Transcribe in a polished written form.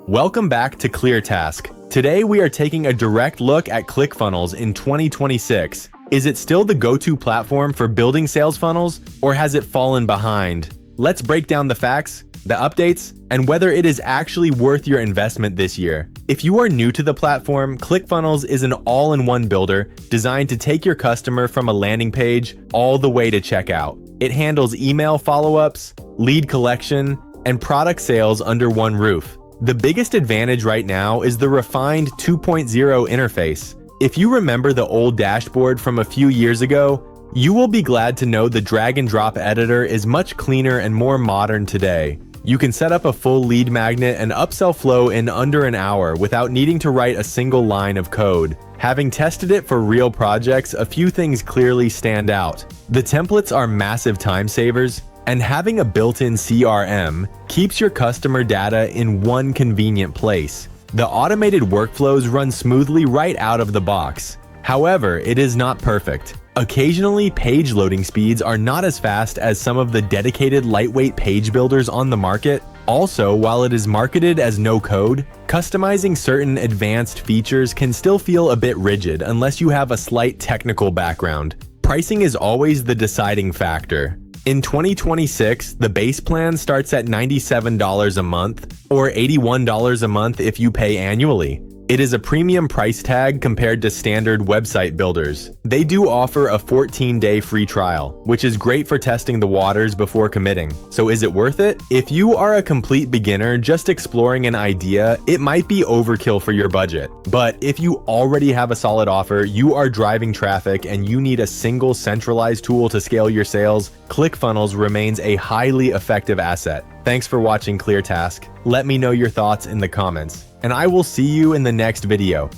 Welcome back to ClearTask. Today we are taking a direct look at ClickFunnels in 2026. Is it still the go-to platform for building sales funnels, or has it fallen behind? Let's break down the facts, the updates, and whether it is actually worth your investment this year. If you are new to the platform, ClickFunnels is an all-in-one builder designed to take your customer from a landing page all the way to checkout. It handles email follow-ups, lead collection, and product sales under one roof. The biggest advantage right now is the refined 2.0 interface. If you remember the old dashboard from a few years ago, you will be glad to know the drag and drop editor is much cleaner and more modern today. You can set up a full lead magnet and upsell flow in under an hour without needing to write a single line of code. Having tested it for real projects, a few things clearly stand out. The templates are massive time savers, and having a built-in CRM keeps your customer data in one convenient place. The automated workflows run smoothly right out of the box. However, it is not perfect. Occasionally, page loading speeds are not as fast as some of the dedicated lightweight page builders on the market. Also, while it is marketed as no code, customizing certain advanced features can still feel a bit rigid unless you have a slight technical background. Pricing is always the deciding factor. In 2026, the base plan starts at $97 a month, or $81 a month if you pay annually. It is a premium price tag compared to standard website builders. They do offer a 14-day free trial, which is great for testing the waters before committing. So is it worth it? If you are a complete beginner just exploring an idea, it might be overkill for your budget. But if you already have a solid offer, you are driving traffic, and you need a single centralized tool to scale your sales, ClickFunnels remains a highly effective asset. Thanks for watching ClearTask. Let me know your thoughts in the comments, and I will see you in the next video.